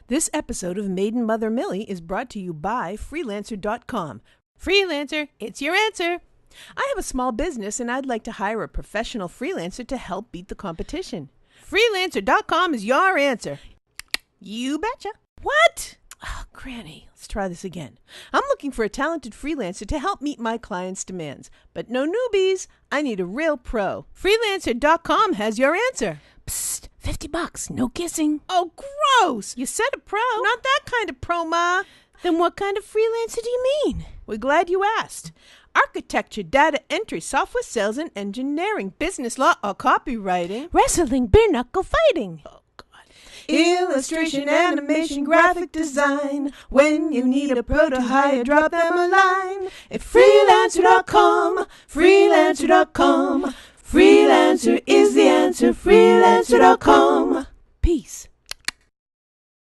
This episode of Maiden Mother Millie is brought to you by Freelancer.com. Freelancer, it's your answer. I have a small business and I'd like to hire a professional freelancer to help beat the competition. Freelancer.com is your answer. You betcha. What? Oh, Granny, let's try this again. I'm looking for a talented freelancer to help meet my clients' demands. But no newbies. I need a real pro. Freelancer.com has your answer. Psst, $50, no kissing. Oh, gross. You said a pro. Not that kind of pro, Ma. Then what kind of freelancer do you mean? We're glad you asked. Architecture, data entry, software sales and engineering, business law or copywriting, wrestling, bare knuckle fighting. Oh, God. Illustration, animation, graphic design. When you need a pro to hire, drop them a line at Freelancer.com. Freelancer.com. Freelancer is the answer. Freelancer.com. Peace.